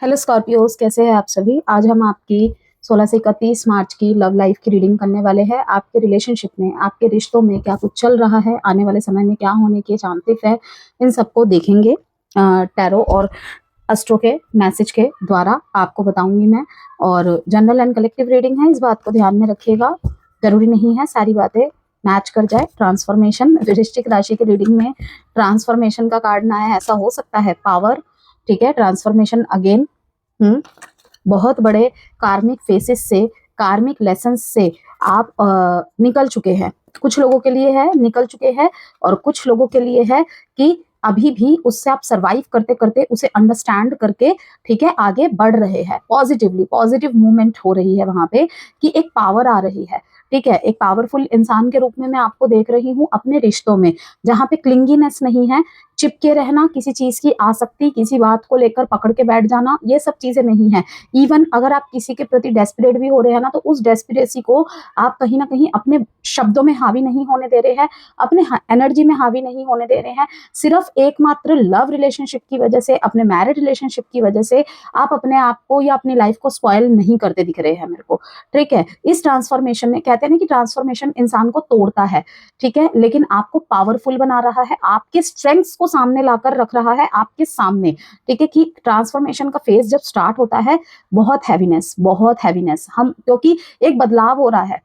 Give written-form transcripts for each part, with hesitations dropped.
Hello Scorpios, कैसे हैं आप सभी। आज हम आपकी 16 से 31 मार्च की लव लाइफ की रीडिंग करने वाले हैं। आपके रिलेशनशिप में, आपके रिश्तों में क्या कुछ चल रहा है, आने वाले समय में क्या होने के चांसेस है, इन सबको देखेंगे टैरो और एस्ट्रो के मैसेज के द्वारा आपको बताऊंगी मैं। और जनरल एंड कलेक्टिव रीडिंग है, इस बात को ध्यान में रखिएगा। जरूरी नहीं है सारी बातें मैच कर जाए। ट्रांसफॉर्मेशन, वृश्चिक राशि की रीडिंग में ट्रांसफॉर्मेशन का कार्ड ना है, ऐसा हो सकता है। पावर, ठीक है, ट्रांसफॉर्मेशन अगेन। बहुत बड़े कार्मिक फेसेस से, कार्मिक लेसन्स से आप निकल चुके हैं। कुछ लोगों के लिए है निकल चुके हैं, और कुछ लोगों के लिए है कि अभी भी उससे आप सरवाइव करते करते, उसे अंडरस्टैंड करके, ठीक है, आगे बढ़ रहे हैं। पॉजिटिवली पॉजिटिव मूवमेंट हो रही है वहां पे, कि एक पावर आ रही है। ठीक है, एक पावरफुल इंसान के रूप में मैं आपको देख रही हूँ अपने रिश्तों में, जहां पे क्लिंगीनेस नहीं है, चिपके रहना, किसी चीज की आसक्ति, किसी बात को लेकर पकड़ के बैठ जाना, ये सब चीजें नहीं है। इवन अगर आप किसी के प्रति डेस्परेट भी हो रहे हैं ना, तो उस डेस्परेसी को आप कहीं ना कहीं अपने शब्दों में हावी नहीं होने दे रहे हैं, अपने एनर्जी में हावी नहीं होने दे रहे हैं। सिर्फ एकमात्र लव रिलेशनशिप की वजह से, अपने मैरिड रिलेशनशिप की वजह से आप अपने आप को या अपनी लाइफ को स्पॉयल नहीं करते दिख रहे हैं मेरे को। ठीक है, इस ट्रांसफॉर्मेशन में, कहते हैं ना कि ट्रांसफॉर्मेशन इंसान को तोड़ता है, ठीक है, लेकिन आपको पावरफुल बना रहा है, आपके स्ट्रेंथ्स को सामने लाकर रख रहा है आपके सामने। ठीक है, कि ट्रांसफॉर्मेशन का फेज जब स्टार्ट होता है, बहुत हैवीनेस, बहुत हैवीनेस, हम, क्योंकि एक बदलाव हो रहा है,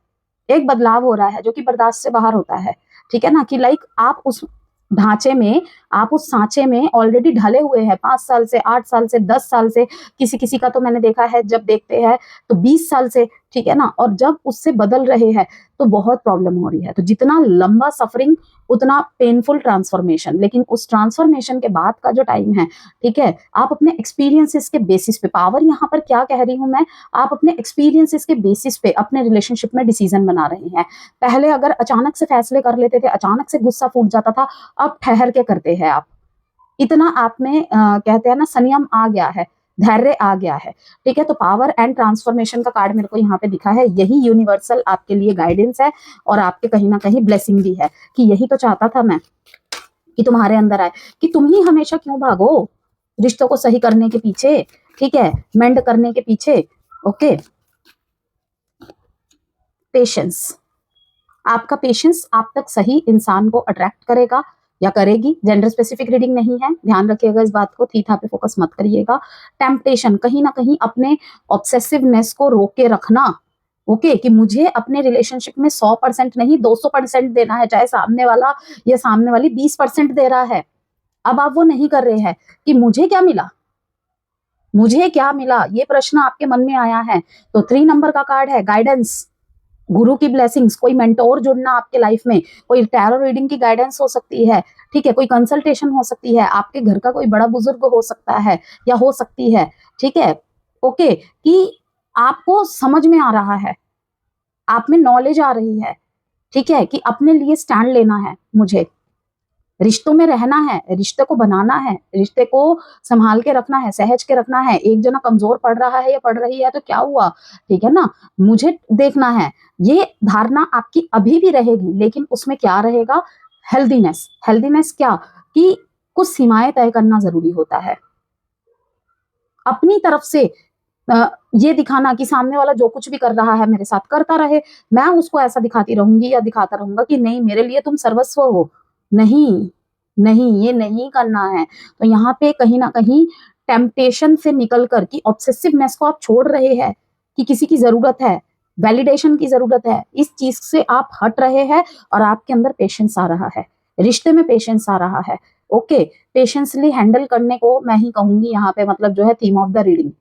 एक बदलाव हो रहा है जो कि बर्दाश्त से बाहर होता है। ठीक है ना, कि लाइक आप उस ढांचे में, आप उस सांचे में ऑलरेडी ढले हुए हैं, 5 साल से, 8 साल से, 10 साल से, किसी किसी का तो मैंने देखा है जब देखते हैं तो 20 साल से। ठीक है ना, और जब उससे बदल रहे हैं तो बहुत प्रॉब्लम हो रही है। तो जितना लंबा सफरिंग, उतना पेनफुल ट्रांसफॉर्मेशन। लेकिन उस ट्रांसफॉर्मेशन के बाद का जो टाइम है, ठीक है, आप अपने एक्सपीरियंसेस के बेसिस पे, पावर यहाँ पर क्या कह रही हूं मैं, आप अपने एक्सपीरियंसेस के बेसिस पे अपने रिलेशनशिप में डिसीजन बना रहे हैं। पहले अगर अचानक से फैसले कर लेते थे, अचानक से गुस्सा फूट जाता था, अब ठहर के करते हैं आप। इतना आप में कहते हैं ना, संयम आ गया है, धैर्य आ गया है। ठीक है, तो पावर एंड ट्रांसफॉर्मेशन का कार्ड मेरे को यहाँ पे दिखा है। यही यूनिवर्सल आपके लिए गाइडेंस है, और आपके कहीं ना कहीं ब्लेसिंग भी है, कि यही तो चाहता था मैं कि तुम्हारे अंदर आए, कि तुम ही हमेशा क्यों भागो रिश्तों को सही करने के पीछे, ठीक है, मेंड करने के पीछे। ओके, पेशेंस, आपका पेशेंस आप तक सही इंसान को अट्रैक्ट करेगा या करेगी। जेंडर स्पेसिफिक रीडिंग नहीं है, ध्यान रखिएगा इस बात को, थीथा पे फोकस मत करिएगा। टेम्पटेशन, कहीं ना कहीं अपने ऑब्सेसिवनेस को रोक के रखना। ओके, कि मुझे अपने रिलेशनशिप में 100% नहीं 200% देना है, चाहे सामने वाला या सामने वाली 20% दे रहा है। अब आप वो नहीं कर रहे हैं कि मुझे क्या मिला, मुझे क्या मिला, ये प्रश्न आपके मन में आया है। तो 3 नंबर का कार्ड है गाइडेंस, गुरु की ब्लेसिंग्स, कोई मेंटोर जुड़ना आपके लाइफ में, कोई टैरो रीडिंग की गाइडेंस हो सकती है, ठीक है, कोई कंसल्टेशन हो सकती है, आपके घर का कोई बड़ा बुजुर्ग हो सकता है या हो सकती है। ठीक है, ओके, कि आपको समझ में आ रहा है, आप में नॉलेज आ रही है, ठीक है, कि अपने लिए स्टैंड लेना है, मुझे रिश्तों में रहना है, रिश्ते को बनाना है, रिश्ते को संभाल के रखना है, सहज के रखना है। एक जना कमजोर पड़ रहा है या पड़ रही है तो क्या हुआ, ठीक है ना, मुझे देखना है। ये धारणा आपकी अभी भी रहेगी, लेकिन उसमें क्या रहेगा, हेल्दीनेस। हेल्दीनेस क्या, कि कुछ सीमाएं तय करना जरूरी होता है अपनी तरफ से। ये दिखाना कि सामने वाला जो कुछ भी कर रहा है मेरे साथ करता रहे, मैं उसको ऐसा दिखाती रहूंगी या दिखाता रहूंगा कि नहीं, मेरे लिए तुम सर्वस्व हो। नहीं, नहीं, ये नहीं करना है। तो यहाँ पे कहीं ना कहीं टेम्पटेशन से निकलकर, कि ऑब्सेसिवनेस को आप छोड़ रहे हैं, कि किसी की जरूरत है, वैलिडेशन की जरूरत है, इस चीज से आप हट रहे हैं, और आपके अंदर पेशेंस आ रहा है, रिश्ते में पेशेंस आ रहा है। ओके, पेशेंसली हैंडल करने को मैं ही कहूंगी यहाँ पे, मतलब जो है theme of the reading.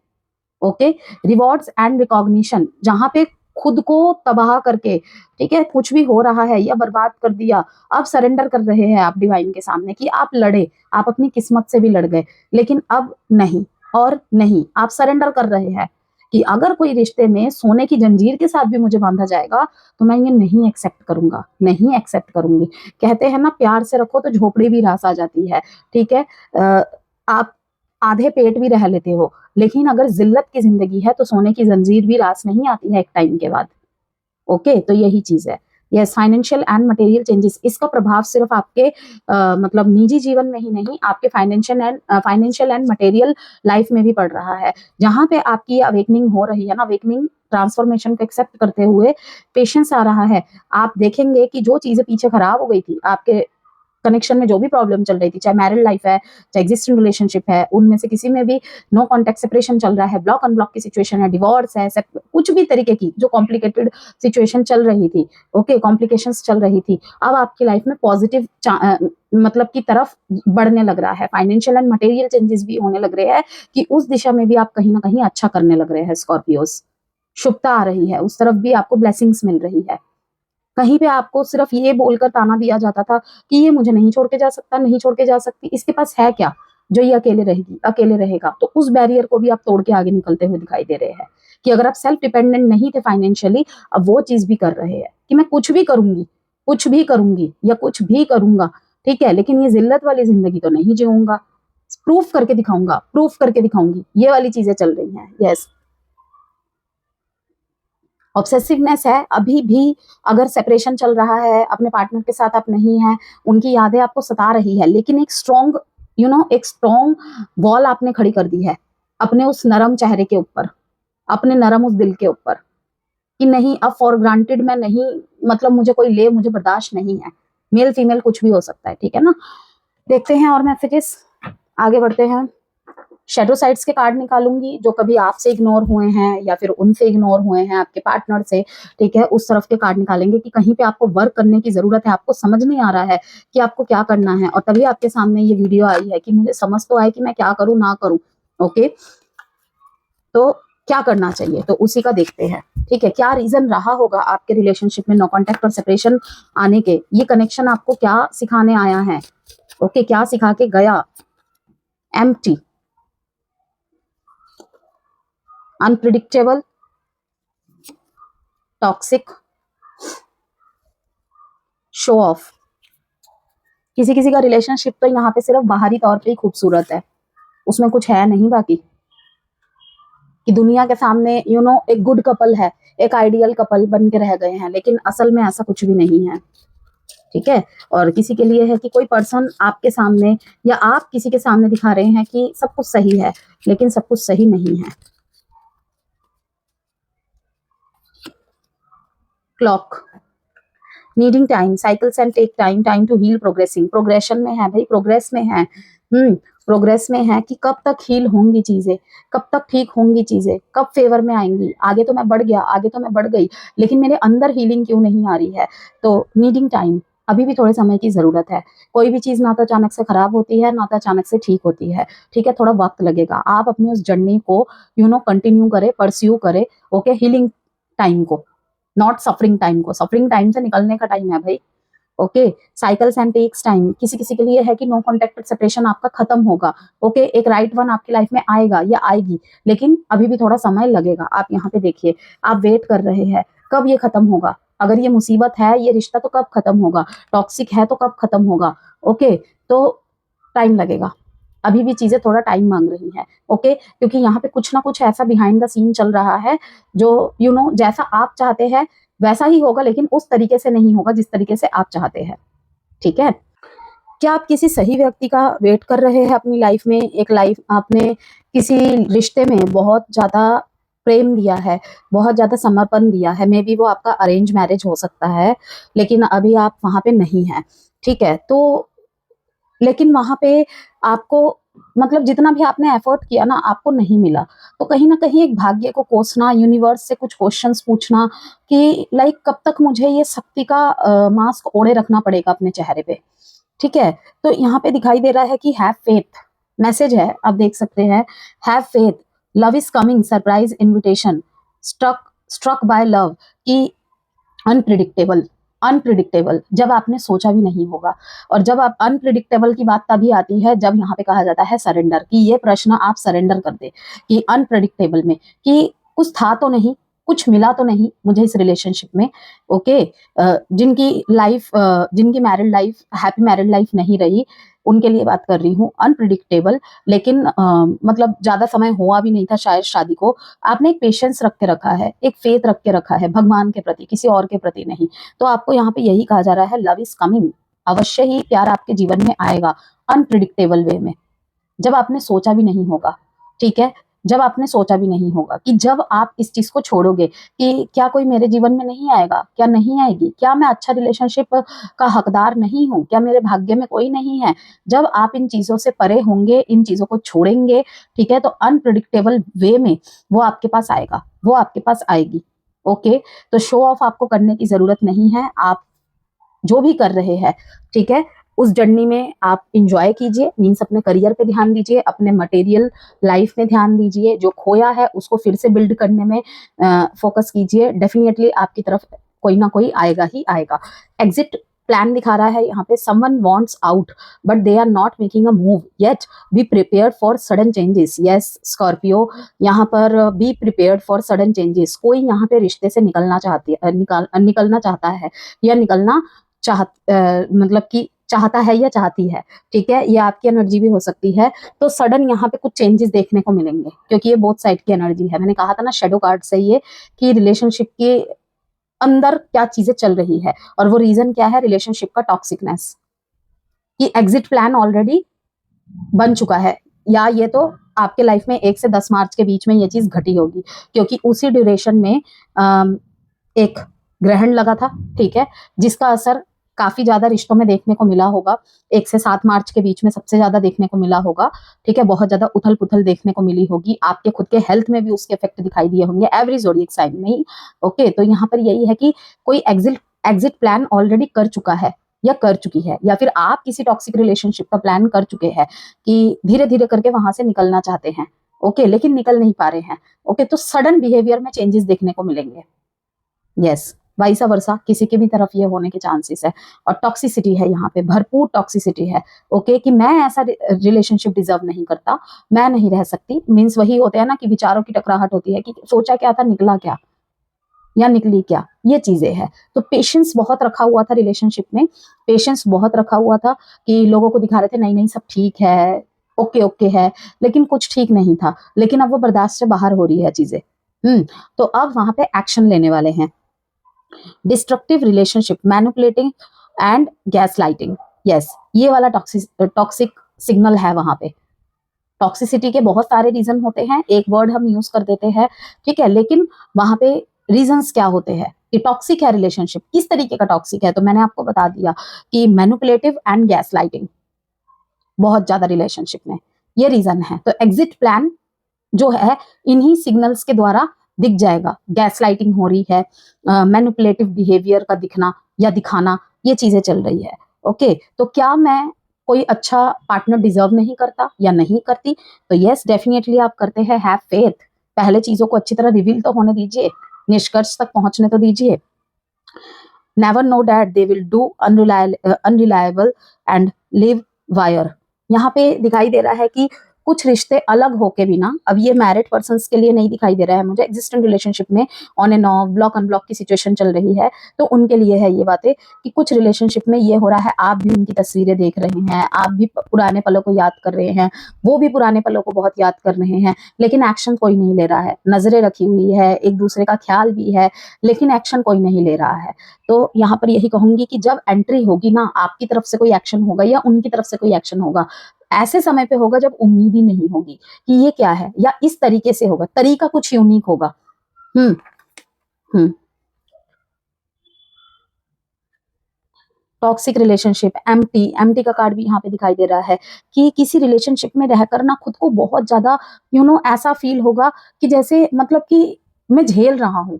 Okay, rewards and recognition, जहां पे खुद को तबाह करके, ठीक है, कुछ भी हो रहा है या बर्बाद कर दिया, अब सरेंडर कर रहे हैं आप डिवाइन के सामने, कि आप लड़े, आप अपनी किस्मत से भी लड़ गए, लेकिन अब नहीं, और नहीं, आप सरेंडर कर रहे हैं कि अगर कोई रिश्ते में सोने की जंजीर के साथ भी मुझे बांधा जाएगा तो मैं ये नहीं एक्सेप्ट करूंगा, नहीं एक्सेप्ट करूंगी। कहते हैं ना, प्यार से रखो तो झोपड़ी भी रास आ जाती है। ठीक है, आप आधे पेट भी रह लेते हो, लेकिन अगर जिल्लत की जिंदगी है तो सोने की जंजीर भी रास नहीं आती है एक टाइम के बाद। ओके, तो यही चीज है। Yes, financial and material changes, इसका प्रभाव सिर्फ आपके मतलब निजी जीवन में ही नहीं, आपके फाइनेंशियल एंड मटेरियल लाइफ में भी पड़ रहा है। जहां पे आपकी अवेकनिंग हो रही है ना, अवेकनिंग ट्रांसफॉर्मेशन को एक्सेप्ट करते हुए पेशेंस आ रहा है। आप देखेंगे कि जो चीजें पीछे खराब हो गई थी, आपके कनेक्शन में जो भी प्रॉब्लम चल रही थी, चाहे मैरिड लाइफ है, चाहे एग्जिस्टिंग रिलेशनशिप है, उनमें से किसी में भी नो कॉन्टेक्ट सेपरेशन चल रहा है, ब्लॉक अनब्लॉक की सिचुएशन है, डिवोर्स है, कुछ भी तरीके की जो कॉम्प्लिकेटेड सिचुएशन चल रही थी, ओके, कॉम्प्लिकेशंस चल रही थी, अब आपकी लाइफ में पॉजिटिव मतलब की तरफ बढ़ने लग रहा है। फाइनेंशियल एंड मटेरियल चेंजेस भी होने लग रहे हैं कि उस दिशा में भी आप कहीं ना कहीं अच्छा करने लग रहे हैं। स्कॉर्पियोस, शुभता आ रही है, उस तरफ भी आपको ब्लेसिंग्स मिल रही है। कहीं पे आपको सिर्फ ये बोलकर ताना दिया जाता था कि ये मुझे नहीं छोड़ के जा सकता, नहीं छोड़ के जा सकती, इसके पास है क्या जो ये अकेले रहेगी, अकेले रहेगा, तो उस बैरियर को भी आप तोड़ के आगे निकलते हुए दिखाई दे रहे हैं कि अगर आप सेल्फ डिपेंडेंट नहीं थे फाइनेंशियली, अब वो चीज भी कर रहे हैं कि मैं कुछ भी करूंगी, कुछ भी करूंगी या कुछ भी करूंगा, ठीक है, लेकिन ये जिल्लत वाली जिंदगी तो नहीं जीऊंगा, प्रूफ करके दिखाऊंगा, प्रूफ करके दिखाऊंगी, ये वाली चीजें चल रही हैं। यस, ऑब्सेसिवनेस है अभी भी। अगर सेपरेशन चल रहा है, अपने पार्टनर के साथ आप नहीं हैं, उनकी यादें आपको सता रही है, लेकिन एक स्ट्रॉन्ग एक स्ट्रॉन्ग वॉल आपने खड़ी कर दी है अपने उस नरम चेहरे के ऊपर, अपने नरम उस दिल के ऊपर, कि नहीं, अब फॉर ग्रांटेड मैं नहीं, मतलब मुझे कोई ले, मुझे बर्दाश्त नहीं है। मेल फीमेल कुछ भी हो सकता है, ठीक है ना। देखते हैं और मैसेजेस, आगे बढ़ते हैं। शेडो साइड्स के कार्ड निकालूंगी, जो कभी आपसे इग्नोर हुए हैं या फिर उनसे इग्नोर हुए हैं, आपके पार्टनर से, ठीक है, उस तरफ के कार्ड निकालेंगे कि कहीं पे आपको वर्क करने की जरूरत है, आपको समझ नहीं आ रहा है कि आपको क्या करना है, और तभी आपके सामने ये वीडियो आई है कि मुझे समझ तो आए कि मैं क्या करूं ना करूं। ओके, तो क्या करना चाहिए, तो उसी का देखते हैं, ठीक है। क्या रीजन रहा होगा आपके रिलेशनशिप में नो कॉन्टेक्ट और सेपरेशन आने के, ये कनेक्शन आपको क्या सिखाने आया है, ओके, क्या सिखा के गया। Empty, unpredictable, toxic, show off. किसी किसी का रिलेशनशिप तो यहाँ पे सिर्फ बाहरी तौर पे ही खूबसूरत है, उसमें कुछ है नहीं बाकी, कि दुनिया के सामने एक गुड कपल है, एक आइडियल कपल बन के रह गए हैं, लेकिन असल में ऐसा कुछ भी नहीं है, ठीक है। और किसी के लिए है कि कोई पर्सन आपके सामने या आप किसी के सामने दिखा रहे हैं कि सब कुछ सही है, लेकिन सब कुछ सही नहीं है। Clock, needing time, cycles and take time, time to heal, progressing, progression में है भाई, प्रोग्रेस में है, प्रोग्रेस में है कि कब तक हील होंगी चीजें, कब तक ठीक होंगी चीजें, कब फेवर में आएंगी। आगे तो मैं बढ़ गया, आगे तो मैं बढ़ गई, लेकिन मेरे अंदर हीलिंग क्यों नहीं आ रही है, तो नीडिंग टाइम, अभी भी थोड़े समय की जरूरत है। कोई भी चीज ना तो अचानक से खराब होती है, ना तो अचानक से ठीक होती है, ठीक है, थोड़ा वक्त लगेगा। आप अपनी उस जर्नी को कंटिन्यू करें, परस्यू करें, ओके, हीलिंग टाइम को, नॉट सफरिंग टाइम को। सफरिंग टाइम से निकलने का टाइम है भाई, okay. Cycles and takes time, किसी किसी के लिए है कि नो कॉन्टेक्ट सेपरेशन आपका खत्म होगा, ओके, एक राइट वन आपकी लाइफ में आएगा या आएगी, लेकिन अभी भी थोड़ा समय लगेगा। आप यहाँ पे देखिए, आप वेट कर रहे हैं कब ये खत्म होगा, अगर ये मुसीबत है, ये रिश्ता, तो कब खत्म होगा, टॉक्सिक है तो कब खत्म होगा, ओके, तो टाइम लगेगा, अभी भी चीजें थोड़ा टाइम मांग रही है, ओके, क्योंकि यहाँ पे कुछ ना कुछ ऐसा बिहाइंड द सीन चल रहा है जो जैसा आप चाहते हैं वैसा ही होगा, लेकिन उस तरीके से नहीं होगा जिस तरीके से आप चाहते हैं, ठीक है। क्या आप किसी सही व्यक्ति का वेट कर रहे हैं अपनी लाइफ में, एक लाइफ आपने किसी रिश्ते में बहुत ज्यादा प्रेम दिया है, बहुत ज्यादा समर्पण दिया है, मे बी वो आपका अरेंज मैरिज हो सकता है, लेकिन अभी आप वहां पे नहीं है, ठीक है, तो लेकिन वहां पे आपको मतलब जितना भी आपने एफर्ट किया ना, आपको नहीं मिला, तो कहीं ना कहीं एक भाग्य को कोसना, यूनिवर्स से कुछ क्वेश्चंस पूछना कि लाइक कब तक मुझे ये शक्ति का मास्क ओढ़े रखना पड़ेगा अपने चेहरे पे, ठीक है। तो यहाँ पे दिखाई दे रहा है कि हैव फेथ, मैसेज है, आप देख सकते हैं, have faith, love is coming, surprise invitation, struck struck by love, की अनप्रिडिक्टेबल, अनप्रिडिक्टेबल जब आपने सोचा भी नहीं होगा। और जब आप अनप्रिडिक्टेबल की बात तभी आती है जब यहाँ पे कहा जाता है सरेंडर, कि ये प्रश्न आप सरेंडर कर दे, कि अनप्रिडिक्टेबल में कि कुछ था तो नहीं, कुछ मिला तो नहीं मुझे इस रिलेशनशिप में। ओके, जिनकी married life happy married life नहीं रही, उनके लिए बात कर रही हूँ। अनप्रिडिक्टेबल, लेकिन मतलब ज्यादा समय हुआ भी नहीं था शायद शादी को। आपने एक पेशेंस रख के रखा है, एक फेथ रख के रखा है भगवान के प्रति, किसी और के प्रति नहीं। तो आपको यहाँ पे यही कहा जा रहा है, लव इज कमिंग, अवश्य ही प्यार आपके जीवन में आएगा अनप्रिडिक्टेबल वे में, जब आपने सोचा भी नहीं होगा। ठीक है, जब आपने सोचा भी नहीं होगा कि जब आप इस चीज को छोड़ोगे कि क्या कोई मेरे जीवन में नहीं आएगा, क्या नहीं आएगी, क्या मैं अच्छा रिलेशनशिप का हकदार नहीं हूं, क्या मेरे भाग्य में कोई नहीं है। जब आप इन चीजों से परे होंगे, इन चीजों को छोड़ेंगे, ठीक है, तो अनप्रिडिक्टेबल वे में वो आपके पास आएगा, वो आपके पास आएगी। ओके, तो शो ऑफ आपको करने की जरूरत नहीं है। आप जो भी कर रहे हैं, ठीक है, उस जर्नी में आप इंजॉय कीजिए, मीन्स अपने करियर पे ध्यान दीजिए, अपने मटेरियल लाइफ में ध्यान दीजिए, जो खोया है उसको फिर से बिल्ड करने में फोकस कीजिए। डेफिनेटली आपकी तरफ कोई ना कोई आएगा ही आएगा। एग्जिट प्लान दिखा रहा है यहाँ पे, someone wants out but they are not making a move yet, be prepared for sudden changes. Yes Scorpio, यहाँ पर be prepared for sudden changes. कोई यहाँ पे रिश्ते से निकलना चाहता है या निकलना मतलब कि चाहता है या चाहती है, ठीक है, ये आपकी एनर्जी भी हो सकती है। तो सडन यहाँ पे कुछ चेंजेस देखने को मिलेंगे, क्योंकि ये बोथ साइड की एनर्जी है। मैंने कहा था ना शेडो कार्ड से ये कि रिलेशनशिप के अंदर क्या चीजें चल रही है, और वो रीजन क्या है, रिलेशनशिप का टॉक्सिकनेस, कि एग्जिट प्लान ऑलरेडी बन चुका है, या ये तो आपके लाइफ में 1 से 10 मार्च के बीच में ये चीज घटी होगी, क्योंकि उसी ड्यूरेशन में एक ग्रहण लगा था, ठीक है, जिसका असर काफी ज्यादा रिश्तों में देखने को मिला होगा। 1 से 7 मार्च के बीच में सबसे ज्यादा देखने को मिला होगा, ठीक है, बहुत ज्यादा उथल पुथल देखने को मिली होगी। आपके खुद के हेल्थ में भी उसके इफेक्ट दिखाई दिए होंगे, एवरी ज़ोडिएक साइन में ही। ओके, तो यहाँ पर यही है कि कोई एग्जिट प्लान ऑलरेडी कर चुका है या कर चुकी है, या फिर आप किसी टॉक्सिक रिलेशनशिप का प्लान कर चुके हैं कि धीरे धीरे करके वहां से निकलना चाहते हैं, ओके, लेकिन निकल नहीं पा रहे हैं। ओके, तो सडन बिहेवियर में चेंजेस देखने को मिलेंगे। यस, वाइसा वर्सा किसी की भी तरफ ये होने के चांसेस है। और टॉक्सिसिटी है यहाँ पे, भरपूर टॉक्सिसिटी है। ओके, कि मैं ऐसा रिलेशनशिप डिजर्व नहीं करता, मैं नहीं रह सकती, मीन्स वही होते हैं ना कि विचारों की टकराहट होती है कि सोचा क्या था, निकला क्या या निकली क्या, ये चीजें हैं। तो पेशेंस बहुत रखा हुआ था रिलेशनशिप में, पेशेंस बहुत रखा हुआ था कि लोगों को दिखा रहे थे नहीं नहीं सब ठीक है, ओके ओके है, लेकिन कुछ ठीक नहीं था। लेकिन अब वो बर्दाश्त से बाहर हो रही है चीजें। तो अब वहां पे एक्शन लेने वाले हैं। Destructive relationship, manipulating and gas lighting. Yes, ये वाला टॉक्सिक सिग्नल है वहां पे। टॉक्सिसिटी के बहुत सारे रीजन होते हैं, एक वर्ड हम यूज कर देते हैं, ठीक है, लेकिन वहां पे रीजंस क्या होते हैं कि टॉक्सिक है रिलेशनशिप, किस तरीके का टॉक्सिक है। तो मैंने आपको बता दिया कि मैनिपुलेटिव एंड गैस लाइटिंग बहुत ज्यादा रिलेशनशिप में, ये रीजन है। तो एग्जिट प्लान जो है इन्हीं सिग्नल्स के द्वारा दिख जाएगा। गैस लाइटिंग हो रही है, मैनिपुलेटिव बिहेवियर का दिखना या दिखाना, ये चीजें चल रही है। ओके, तो क्या मैं कोई अच्छा पार्टनर डिजर्व नहीं करता या नहीं करती? तो यस, डेफिनेटली आप करते हैं। हैव फेथ, पहले चीजों को अच्छी तरह रिवील तो होने दीजिए, निष्कर्ष तक पहुंचने तो दीजिए। Never know that they will do unreliable and live wire. यहाँ पे दिखाई दे रहा है कि कुछ रिश्ते अलग होके भी ना, अब ये मैरिड पर्सन्स के लिए नहीं दिखाई दे रहा है मुझे, एग्जिस्टेंट रिलेशनशिप में on end of, block unblock की सिचुएशन चल रही है, तो उनके लिए है ये बातें कि कुछ रिलेशनशिप में ये हो रहा है, आप भी उनकी तस्वीरें देख रहे हैं, आप भी पुराने पलों को याद कर रहे हैं, वो भी पुराने पलों को बहुत याद कर रहे हैं, लेकिन एक्शन कोई नहीं ले रहा है। नजरें रखी हुई है, एक दूसरे का ख्याल भी है, लेकिन एक्शन कोई नहीं ले रहा है। तो यहाँ पर यही कहूंगी कि जब एंट्री होगी ना, आपकी तरफ से कोई एक्शन होगा या उनकी तरफ से कोई एक्शन होगा, ऐसे समय पे होगा जब उम्मीद ही नहीं होगी कि ये क्या है, या इस तरीके से होगा, तरीका कुछ यूनिक होगा। टॉक्सिक रिलेशनशिप, एम्प्टी का कार्ड भी यहाँ पे दिखाई दे रहा है कि किसी रिलेशनशिप में रहकर ना खुद को बहुत ज्यादा ऐसा फील होगा कि जैसे मतलब कि मैं झेल रहा हूँ,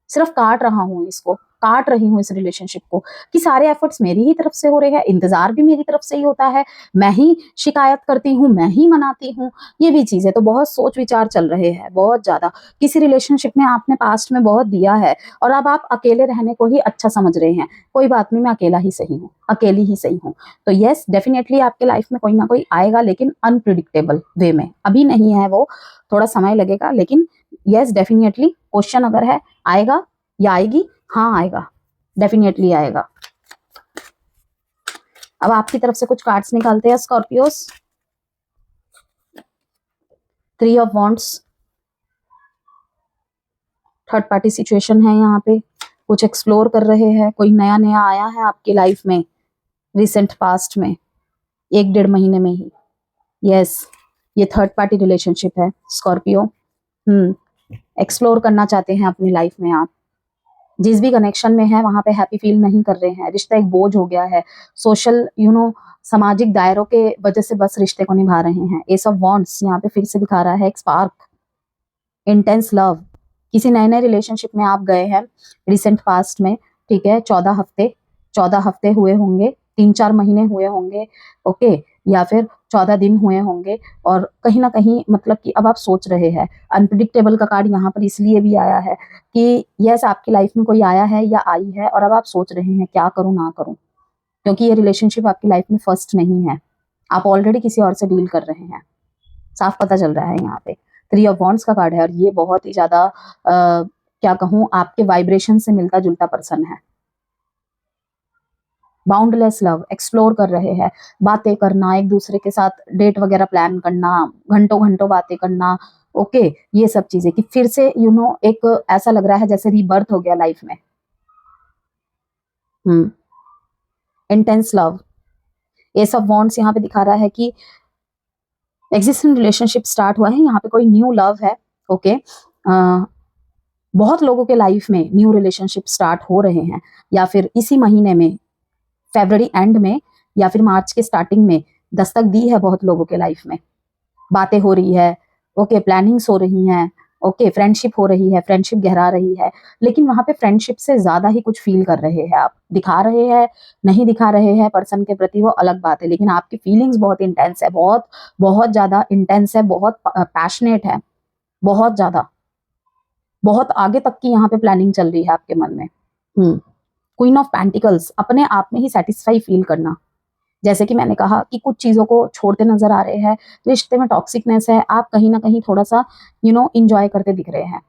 सिर्फ काट रहा हूँ इसको, काट रही हूँ इस रिलेशनशिप को कि सारे एफर्ट्स मेरी ही तरफ से हो रहे हैं, इंतजार भी मेरी तरफ से ही होता है, मैं ही शिकायत करती हूँ, मैं ही मनाती हूँ, ये भी चीज है। तो बहुत सोच विचार चल रहे हैं, बहुत ज्यादा। किसी रिलेशनशिप में आपने पास्ट में बहुत दिया है और अब आप अकेले रहने को ही अच्छा समझ रहे हैं, कोई बात नहीं, मैं अकेला ही सही हूँ, अकेली ही सही हूँ। तो यस, डेफिनेटली आपके लाइफ में कोई ना कोई आएगा, लेकिन अनप्रिडिक्टेबल वे में। अभी नहीं है वो, थोड़ा समय लगेगा, लेकिन यस डेफिनेटली। क्वेश्चन अगर है आएगा या आएगी, हाँ आएगा, डेफिनेटली आएगा। अब आपकी तरफ से कुछ कार्ड्स निकालते हैं Scorpios. 3 of wands, third party situation है यहाँ पे, कुछ एक्सप्लोर कर रहे हैं, कोई नया नया आया है आपकी लाइफ में रिसेंट पास्ट में, 1-1.5 महीने में ही। यस, ये थर्ड पार्टी रिलेशनशिप है स्कॉर्पियो। एक्सप्लोर करना चाहते हैं अपनी लाइफ में आप, जिस भी कनेक्शन में है वहां पे हैप्पी फील नहीं कर रहे हैं, रिश्ता एक बोझ हो गया है, सोशल सामाजिक दायरों के वजह से बस रिश्ते को निभा रहे हैं। एस ऑफ वॉन्ड्स यहाँ पे फिर से दिखा रहा है एक स्पार्क, इंटेंस लव। किसी नए नए रिलेशनशिप में आप गए हैं रिसेंट पास्ट में, ठीक है, 14 हफ्ते हुए होंगे, 3-4 महीने हुए होंगे, ओके, या फिर 14 दिन हुए होंगे, और कहीं ना कहीं मतलब कि अब आप सोच रहे हैं। अनप्रिडिक्टेबल का कार्ड यहाँ पर इसलिए भी आया है कि यस, आपकी लाइफ में कोई आया है या आई है और अब आप सोच रहे हैं क्या करूं ना करूं, क्योंकि ये रिलेशनशिप आपकी लाइफ में फर्स्ट नहीं है, आप ऑलरेडी किसी और से डील कर रहे हैं, साफ पता चल रहा है यहाँ पे। 3 ऑफ वॉन्ड्स का कार्ड है और ये बहुत ही ज्यादा क्या कहूँ, आपके वाइब्रेशन से मिलता जुलता पर्सन है। बाउंडलेस लव, एक्सप्लोर कर रहे हैं, बातें करना, एक दूसरे के साथ डेट वगैरह प्लान करना, घंटों घंटों बातें करना, ओके, ये सब चीजें कि फिर से एक ऐसा लग रहा है जैसे रीबर्थ हो गया लाइफ में। Intense love, S of wands यहाँ पे दिखा रहा है कि एग्जिस्टिंग रिलेशनशिप स्टार्ट हुआ है, यहाँ पे कोई न्यू लव है, ओके। बहुत लोगों के लाइफ में न्यू रिलेशनशिप स्टार्ट हो रहे हैं, या फिर इसी महीने में, फरवरी एंड में या फिर मार्च के स्टार्टिंग में दस्तक दी है बहुत लोगों के लाइफ में। बातें हो रही है, ओके, प्लानिंग्स हो रही हैं, ओके, फ्रेंडशिप हो रही है, फ्रेंडशिप गहरा रही है, लेकिन वहां पे फ्रेंडशिप से ज्यादा ही कुछ फील कर रहे हैं आप, दिखा रहे हैं नहीं दिखा रहे हैं पर्सन के प्रति, वो अलग बात है, लेकिन आपकी फीलिंग्स बहुत इंटेंस है, बहुत बहुत ज्यादा इंटेंस है, बहुत पैशनेट है, बहुत ज्यादा, बहुत आगे तक की यहाँ पे प्लानिंग चल रही है आपके मन में। क्वीन ऑफ पेंटिकल्स, अपने आप में ही सेटिस्फाई फील करना, जैसे कि मैंने कहा कि कुछ चीजों को छोड़ते नजर आ रहे हैं, रिश्ते में टॉक्सिकनेस है, आप कहीं ना कहीं थोड़ा सा इंजॉय करते दिख रहे हैं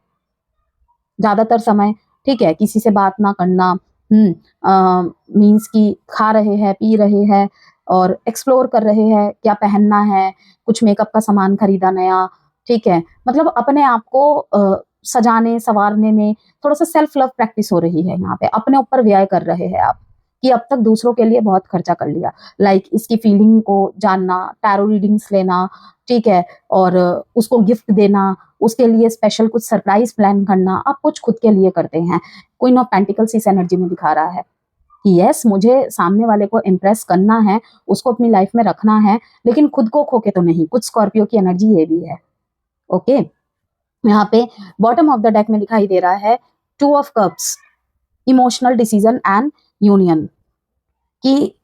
ज्यादातर समय, ठीक है, किसी से बात ना करना, मीन्स कि खा रहे हैं, पी रहे हैं और एक्सप्लोर कर रहे हैं क्या पहनना है, कुछ मेकअप का सामान खरीदा नया, ठीक है, मतलब अपने आप को सजाने संवारने में थोड़ा सा सेल्फ लव प्रैक्टिस हो रही है यहाँ पे, अपने ऊपर व्यय कर रहे हैं आप, कि अब तक दूसरों के लिए बहुत खर्चा कर लिया, लाइक इसकी फीलिंग को जानना, टैरो रीडिंग्स लेना, ठीक है, और उसको गिफ्ट देना, उसके लिए स्पेशल कुछ सरप्राइज प्लान करना, आप कुछ खुद के लिए करते हैं। क्वीन ऑफ पेंटिकल्स इस एनर्जी में दिखा रहा है कि यस, मुझे सामने वाले को इम्प्रेस करना है, उसको अपनी लाइफ में रखना है, लेकिन खुद को खो के तो नहीं। कुछ स्कॉर्पियो की एनर्जी ये भी है, ओके। यहाँ पे बॉटम ऑफ द डेक में दिखाई दे रहा है 2 of cups, emotional decision and union, कि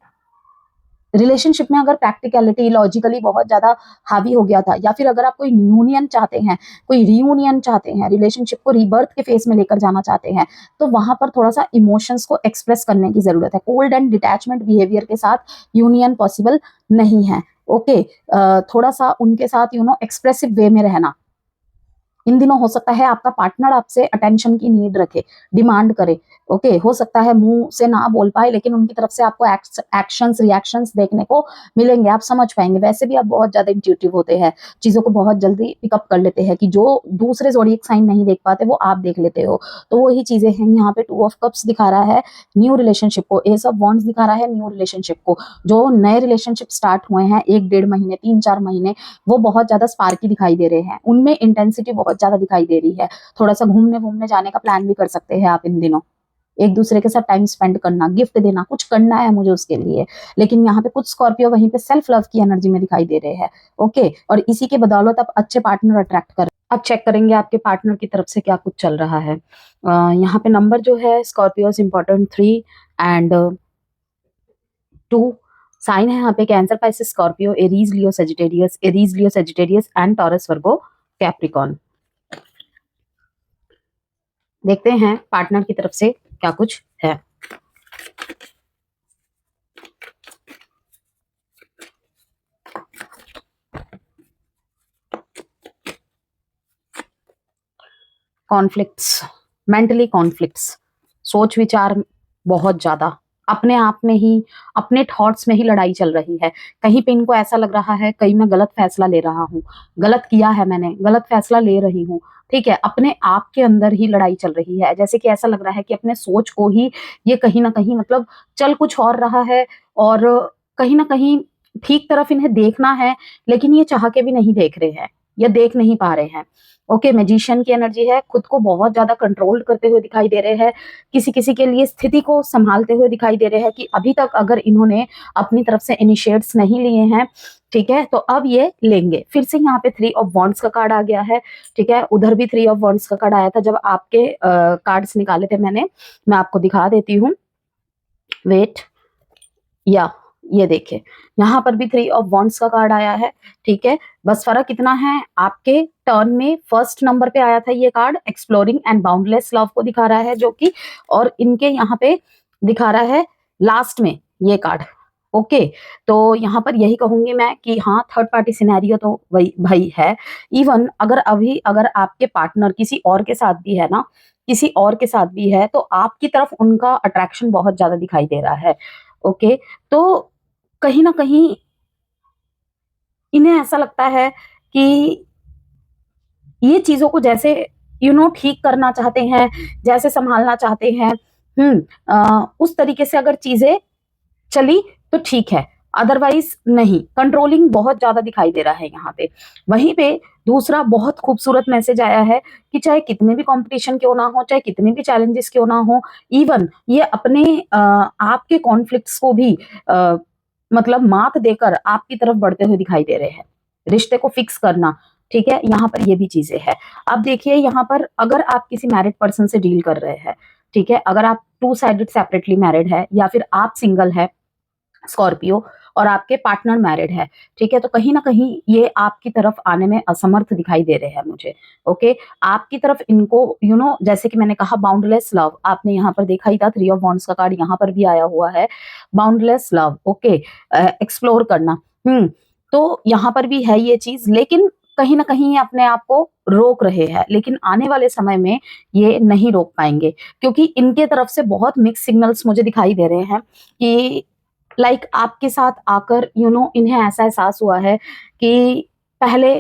रिलेशनशिप में अगर प्रैक्टिकलिटी लॉजिकली बहुत ज्यादा हावी हो गया था, या फिर अगर आप कोई यूनियन चाहते हैं, कोई रीयूनियन चाहते हैं, रिलेशनशिप को रीबर्थ के फेस में लेकर जाना चाहते हैं, तो वहां पर थोड़ा सा इमोशंस को एक्सप्रेस करने की जरूरत है। कोल्ड एंड डिटैचमेंट बिहेवियर के साथ यूनियन पॉसिबल नहीं है, ओके। थोड़ा सा उनके साथ एक्सप्रेसिव वे में रहना। इन दिनों हो सकता है आपका पार्टनर आपसे अटेंशन की नीड रखे, डिमांड करे, ओके, हो सकता है मुंह से ना बोल पाए, लेकिन उनकी तरफ से आपको एक्शंस रिएक्शंस देखने को मिलेंगे, आप समझ पाएंगे। वैसे भी आप बहुत ज्यादा इंट्यूटिव होते हैं, चीजों को बहुत जल्दी पिकअप कर लेते हैं, कि जो दूसरे ज़ोडिएक साइन नहीं देख पाते वो आप देख लेते हो, तो वही चीजें हैं। यहाँ पे 2 ऑफ कप्स दिखा रहा है न्यू रिलेशनशिप को, एस ऑफ वॉन्ड्स दिखा रहा है न्यू रिलेशनशिप को। जो नए रिलेशनशिप स्टार्ट हुए हैं 1-1.5 महीने, 3-4 महीने, वो बहुत ज्यादा स्पार्की दिखाई दे रहे हैं, उनमें इंटेंसिटी बहुत ज्यादा दिखाई दे रही है। थोड़ा सा घूमने वूमने जाने का प्लान भी कर सकते हैं आप इन दिनों, एक दूसरे के साथ टाइम स्पेंड करना, गिफ्ट देना, कुछ करना है मुझे उसके लिए। लेकिन यहाँ पे कुछ स्कॉर्पियो वहीं पे सेल्फ लव की एनर्जी में दिखाई दे रहे हैं, ओके, और इसी के बदौलत आप अच्छे पार्टनर अट्रैक्ट कर अब चेक करेंगे आपके पार्टनर की तरफ से क्या कुछ चल रहा है। यहाँ पे नंबर जो है स्कॉर्पियोज इम्पोर्टेंट 3 एंड 2। साइन है यहाँ पे cancer, Pisces, Scorpio, Aries Leo Sagittarius and Taurus Virgo Capricorn. देखते हैं पार्टनर की तरफ से क्या कुछ है। कॉन्फ्लिक्ट्स, मेंटली कॉन्फ्लिक्ट्स, सोच विचार बहुत ज्यादा, अपने आप में ही, अपने थॉट्स में ही लड़ाई चल रही है। कहीं पे इनको ऐसा लग रहा है कहीं मैं गलत फैसला ले रहा हूँ, गलत किया है मैंने, गलत फैसला ले रही हूँ। ठीक है, अपने आप के अंदर ही लड़ाई चल रही है, जैसे कि ऐसा लग रहा है कि अपने सोच को ही ये कहीं ना कहीं मतलब चल कुछ और रहा है, और कहीं ना कहीं ठीक तरफ इन्हें देखना है, लेकिन ये चाह के भी नहीं देख रहे हैं या देख नहीं पा रहे हैं। ओके, मैजिशियन की एनर्जी है, खुद को बहुत ज्यादा कंट्रोल करते हुए दिखाई दे रहे हैं, किसी किसी के लिए स्थिति को संभालते हुए दिखाई दे रहे हैं कि अभी तक अगर इन्होंने अपनी तरफ से इनिशिएट्स नहीं लिए हैं, ठीक है, तो अब ये लेंगे। फिर से यहाँ पे 3 ऑफ वॉन्ड्स का कार्ड आ गया है। ठीक है, उधर भी 3 ऑफ वॉन्ड्स का कार्ड आया था जब आपके कार्ड्स निकाले थे मैंने, मैं आपको दिखा देती हूँ, वेट, या ये देखिए यहाँ पर भी 3 ऑफ वॉन्ड्स का कार्ड आया है। ठीक है, बस फर्क इतना है, आपके टर्न में फर्स्ट नंबर पे आया था ये card, exploring and boundless love को दिखा रहा है जो कि, और इनके यहाँ पे दिखा रहा है लास्ट में ये कार्ड। ओके, तो यहाँ पर यही कहूंगी मैं कि हाँ, थर्ड पार्टी सिनेरियो तो वही भाई है। इवन अगर आपके पार्टनर किसी और के साथ भी है ना, किसी और के साथ भी है, तो आपकी तरफ उनका अट्रैक्शन बहुत ज्यादा दिखाई दे रहा है। ओके, तो कहीं ना कहीं इन्हें ऐसा लगता है कि ये चीजों को जैसे ठीक करना चाहते हैं, जैसे संभालना चाहते हैं, उस तरीके से अगर चीजें चली तो ठीक है, अदरवाइज नहीं। कंट्रोलिंग बहुत ज्यादा दिखाई दे रहा है यहाँ पे। वहीं पे दूसरा बहुत खूबसूरत मैसेज आया है कि चाहे कितने भी कंपटीशन क्यों ना हो, चाहे कितने भी चैलेंजेस क्यों ना हो, इवन ये अपने आपके कॉन्फ्लिक्ट्स को भी मतलब मात देकर आपकी तरफ बढ़ते हुए दिखाई दे रहे हैं, रिश्ते को फिक्स करना। ठीक है, यहाँ पर ये भी चीजें हैं। अब देखिए यहाँ पर अगर आप किसी मैरिड पर्सन से डील कर रहे हैं, ठीक है, अगर आप 2 साइडेड सेपरेटली मैरिड है या फिर आप सिंगल है स्कॉर्पियो, और आपके पार्टनर मैरिड है, ठीक है, तो कहीं ना कहीं ये आपकी तरफ आने में असमर्थ दिखाई दे रहे हैं मुझे। ओके, आपकी तरफ इनको जैसे कि मैंने कहा बाउंडलेस लव, आपने यहाँ पर देखा ही था, 3 ऑफ वॉन्ड्स का कार्ड यहाँ पर भी आया हुआ है, बाउंडलेस लव। ओके, एक्सप्लोर करना। तो यहाँ पर भी है ये चीज, लेकिन कहीं ना कहीं ये अपने आप को रोक रहे हैं, लेकिन आने वाले समय में ये नहीं रोक पाएंगे, क्योंकि इनके तरफ से बहुत मिक्स सिग्नल्स मुझे दिखाई दे रहे हैं कि आपके साथ आकर इन्हें ऐसा एहसास हुआ है कि पहले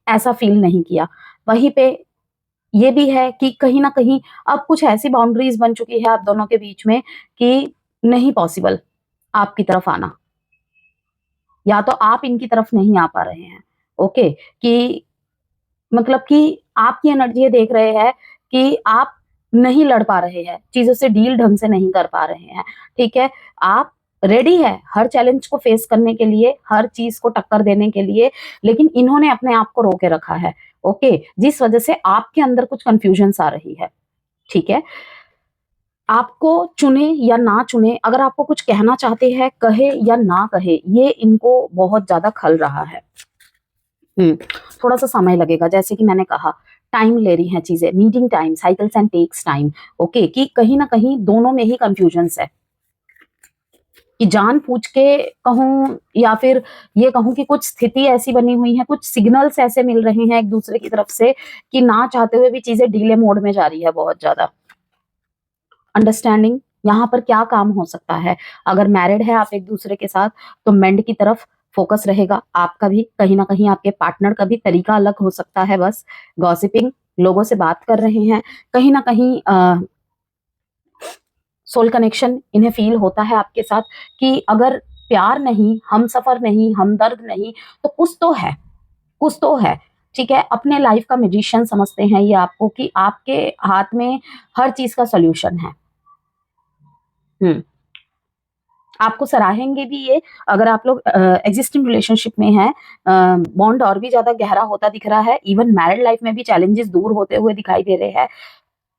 ऐसा फील नहीं किया। वहीं पे ये भी है कि कहीं ना कहीं अब कुछ ऐसी बाउंड्रीज बन चुकी है आप दोनों के बीच में कि नहीं पॉसिबल आपकी तरफ आना, या तो आप इनकी तरफ नहीं आ पा रहे हैं। ओके, कि मतलब कि आपकी एनर्जी ये देख रहे हैं कि आप नहीं लड़ पा रहे हैं, चीजों से डील ढंग से नहीं कर पा रहे हैं। ठीक है, आप रेडी है हर चैलेंज को फेस करने के लिए, हर चीज को टक्कर देने के लिए, लेकिन इन्होंने अपने आप को रोके रखा है। ओके, जिस वजह से आपके अंदर कुछ कंफ्यूजन आ रही है। ठीक है, आपको चुने या ना चुने, अगर आपको कुछ कहना चाहते हैं, कहे या ना कहे, ये इनको बहुत ज्यादा खल रहा है। थोड़ा सा समय लगेगा, जैसे कि मैंने कहा, टाइम ले रही हैं चीजें, needing time, cycles and takes time. Okay, कि कहीं ना कहीं दोनों में ही कंफ्यूजन्स है, कि जान पूछ के कहूं या फिर ये कहूं कि कुछ स्थिति ऐसी बनी हुई है, कुछ सिग्नल्स ऐसे मिल रहे हैं एक दूसरे की तरफ से कि ना चाहते हुए भी चीजें डीले मोड में जा रही है बहुत ज्यादा। अंडरस्टैंडिंग यहाँ पर क्या काम हो सकता है, अगर मैरिड है आप एक दूसरे के साथ, तो मेंड की तरफ फोकस रहेगा आपका भी, कहीं ना कहीं आपके पार्टनर का भी तरीका अलग हो सकता है, बस गॉसिपिंग, लोगों से बात कर रहे हैं, कहीं ना कहीं सोल कनेक्शन इन्हें फील होता है आपके साथ कि अगर प्यार नहीं, हम सफर नहीं, हमदर्द नहीं, तो कुछ तो है, कुछ तो है। ठीक है, अपने लाइफ का मैजिशियन समझते हैं ये आपको कि आपके हाथ में हर चीज का सॉल्यूशन है। हम्म आपको सराहेंगे भी ये। अगर आप लोग एग्जिस्टिंग रिलेशनशिप में हैं, बॉन्ड और भी ज्यादा गहरा होता दिख रहा है। इवन मैरिड लाइफ में भी चैलेंजेस दूर होते हुए दिखाई दे रहे हैं,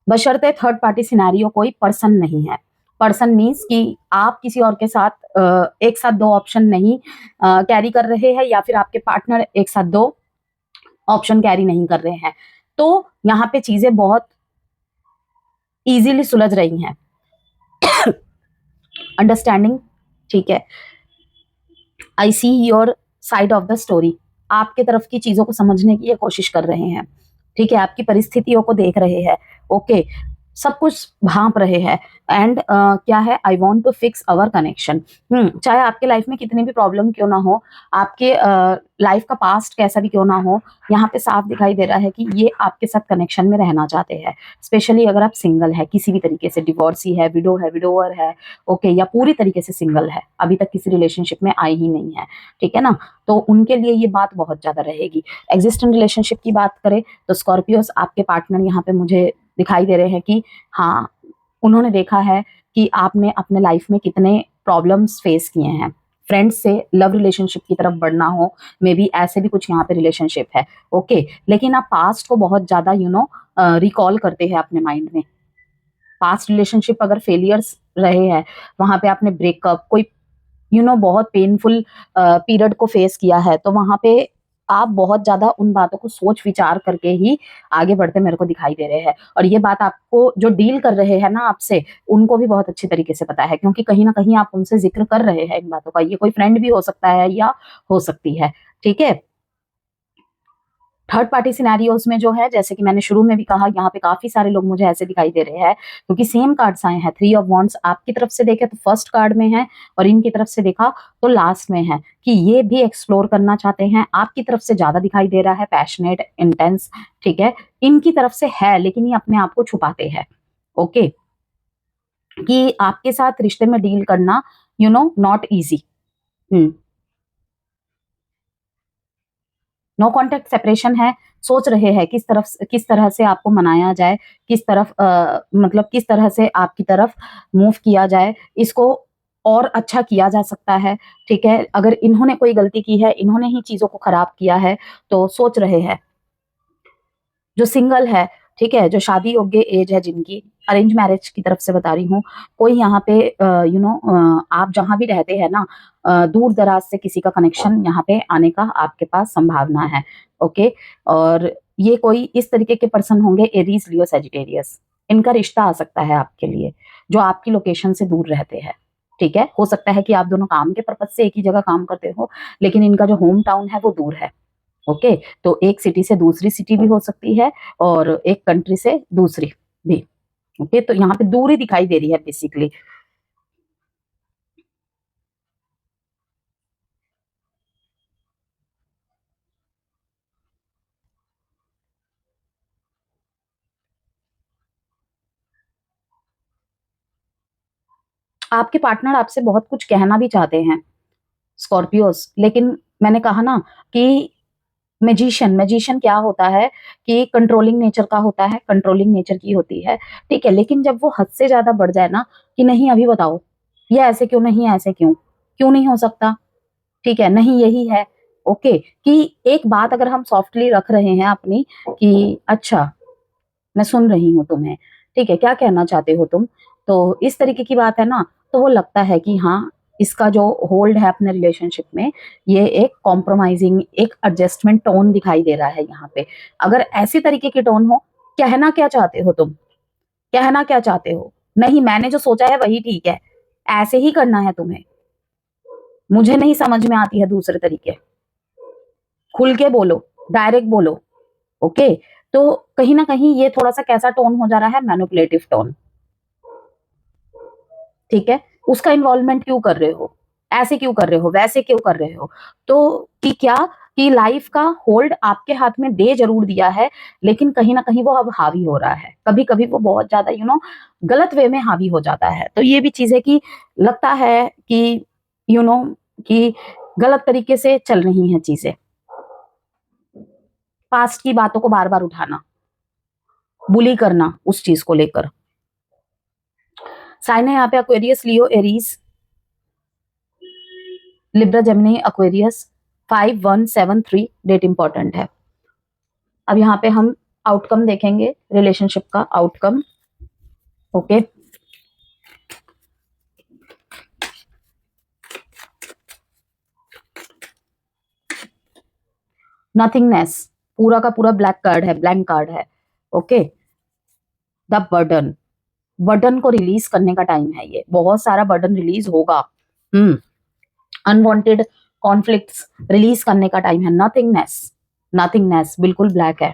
बशर्ते थर्ड पार्टी सिनेरियो कोई पर्सन नहीं है। पर्सन मीन्स कि आप किसी और के साथ एक साथ दो ऑप्शन नहीं कैरी कर रहे हैं, या फिर आपके पार्टनर एक साथ दो ऑप्शन कैरी नहीं कर रहे हैं। तो यहाँ पे चीजें बहुत इजीली सुलझ रही हैं। अंडरस्टैंडिंग, ठीक है। I see your side of the story, आपके तरफ की चीजों को समझने की ये कोशिश कर रहे हैं, ठीक है। आपकी परिस्थितियों को देख रहे हैं, ओके। सब कुछ भांप रहे हैं। एंड क्या है, I want to fix our connection. चाहे आपके लाइफ में कितनी भी प्रॉब्लम क्यों ना हो, आपके लाइफ का पास्ट कैसा भी क्यों ना हो, यहाँ पे साफ दिखाई दे रहा है कि ये आपके साथ कनेक्शन में रहना चाहते हैं। स्पेशली अगर आप सिंगल है, किसी भी तरीके से डिवोर्सी है, विडोवर है, ओके, या पूरी तरीके से सिंगल है, अभी तक किसी रिलेशनशिप में आई ही नहीं है, ठीक है ना। तो उनके लिए ये बात बहुत ज्यादा रहेगी। एग्जिस्टिंग रिलेशनशिप की बात करें तो स्कॉर्पियोस, आपके पार्टनर यहाँ पे मुझे दिखाई दे रहे हैं कि हाँ, उन्होंने देखा है कि आपने अपने लाइफ में कितने प्रॉब्लम्स फेस किए हैं। फ्रेंड्स से लव रिलेशनशिप की तरफ बढ़ना हो, मे बी ऐसे भी कुछ यहाँ पे रिलेशनशिप है, ओके। लेकिन आप पास्ट को बहुत ज्यादा रिकॉल करते हैं अपने माइंड में। पास्ट रिलेशनशिप अगर फेलियर्स रहे हैं, वहां पे आपने ब्रेकअप, कोई बहुत पेनफुल पीरियड को फेस किया है, तो वहां पे आप बहुत ज्यादा उन बातों को सोच विचार करके ही आगे बढ़ते मेरे को दिखाई दे रहे हैं। और ये बात आपको जो डील कर रहे हैं ना आपसे, उनको भी बहुत अच्छी तरीके से पता है, क्योंकि कहीं ना कहीं आप उनसे जिक्र कर रहे हैं इन बातों का। ये कोई फ्रेंड भी हो सकता है या हो सकती है, ठीक है। थर्ड पार्टी सिनेरियोज में जो है, जैसे कि मैंने शुरू में भी कहा, यहाँ पे काफी सारे लोग मुझे ऐसे दिखाई दे रहे हैं, क्योंकि सेम कार्ड्स आए हैं। 3 ऑफ वॉन्ड्स आपकी तरफ से देखे तो फर्स्ट कार्ड में है, और इनकी तरफ से देखा तो लास्ट में है, कि ये भी एक्सप्लोर करना चाहते हैं। आपकी तरफ से ज्यादा दिखाई दे रहा है, पैशनेट, इंटेंस, ठीक है। इनकी तरफ से है, लेकिन ये अपने आप को छुपाते हैं, ओके। कि आपके साथ रिश्ते में डील करना not easy. No contact separation है। सोच रहे हैं किस तरह से आपको मनाया जाए, किस तरफ मतलब किस तरह से आपकी तरफ मूव किया जाए, इसको और अच्छा किया जा सकता है, ठीक है। अगर इन्होंने कोई गलती की है, इन्होंने ही चीजों को खराब किया है, तो सोच रहे हैं। जो सिंगल है, ठीक है, जो शादी योग्य एज है, जिनकी अरेंज मैरिज की तरफ से बता रही हूँ, कोई यहाँ पे आप जहां भी रहते हैं ना, दूर दराज से किसी का कनेक्शन यहाँ पे आने का आपके पास संभावना है, ओके। और ये कोई इस तरीके के पर्सन होंगे, एरीज, लियो, सेजिटेरियस। इनका रिश्ता आ सकता है आपके लिए, जो आपकी लोकेशन से दूर रहते हैं, ठीक है। हो सकता है कि आप दोनों काम के पर्पज से एक ही जगह काम करते हो, लेकिन इनका जो होम टाउन है वो दूर है, ओके। तो एक सिटी से दूसरी सिटी भी हो सकती है, और एक कंट्री से दूसरी भी, ओके। तो यहाँ पे दूरी दिखाई दे रही है बेसिकली। आपके पार्टनर आपसे बहुत कुछ कहना भी चाहते हैं, स्कॉर्पियोस, लेकिन मैंने कहा ना कि मैजिशियन क्या होता है, कि कंट्रोलिंग नेचर का होता है, कंट्रोलिंग नेचर की होती है, ठीक है। लेकिन जब वो हद से ज्यादा बढ़ जाए ना, कि नहीं अभी बताओ, ये ऐसे क्यों नहीं, ऐसे क्यों, क्यों नहीं हो सकता, ठीक है, नहीं यही है, ओके। कि एक बात अगर हम सॉफ्टली रख रहे हैं अपनी, कि अच्छा मैं सुन रही हूँ तुम्हें, ठीक है, क्या कहना चाहते हो तुम, तो इस तरीके की बात है ना, तो वो लगता है कि हाँ, इसका जो होल्ड है अपने रिलेशनशिप में, ये एक कॉम्प्रोमाइजिंग, एक एडजस्टमेंट टोन दिखाई दे रहा है यहाँ पे। अगर ऐसी तरीके की टोन हो, कहना क्या चाहते हो तुम, कहना क्या चाहते हो, नहीं मैंने जो सोचा है वही ठीक है, ऐसे ही करना है तुम्हें, मुझे नहीं समझ में आती है दूसरे तरीके, खुल के बोलो, डायरेक्ट बोलो, ओके। तो कहीं ना कहीं ये थोड़ा सा कैसा टोन हो जा रहा है, मैनिपुलेटिव टोन, ठीक है। उसका इन्वॉल्वमेंट क्यों कर रहे हो, ऐसे क्यों कर रहे हो, वैसे क्यों कर रहे हो, तो कि क्या, कि लाइफ का होल्ड आपके हाथ में दे जरूर दिया है, लेकिन कहीं ना कहीं वो अब हावी हो रहा है, कभी कभी वो बहुत ज्यादा गलत वे में हावी हो जाता है। तो ये भी चीज है कि लगता है कि यू नो कि गलत तरीके से चल रही हैं चीजें, पास्ट की बातों को बार बार उठाना, बुली करना उस चीज को लेकर। साइन है यहाँ पे Aquarius, Leo, Aries, Libra, Gemini, Aquarius, 5173 date important है। अब यहाँ पे हम आउटकम देखेंगे, रिलेशनशिप का आउटकम। ओके, नथिंगनेस, पूरा का पूरा ब्लैक कार्ड है, ब्लैंक कार्ड है। ओके, द बर्डन, बर्डन को रिलीज करने का टाइम है, ये बहुत सारा बर्डन रिलीज होगा। अनवांटेड कॉन्फ्लिक्ट्स रिलीज करने का टाइम है। नथिंगनेस, नथिंगनेस बिल्कुल ब्लैक है,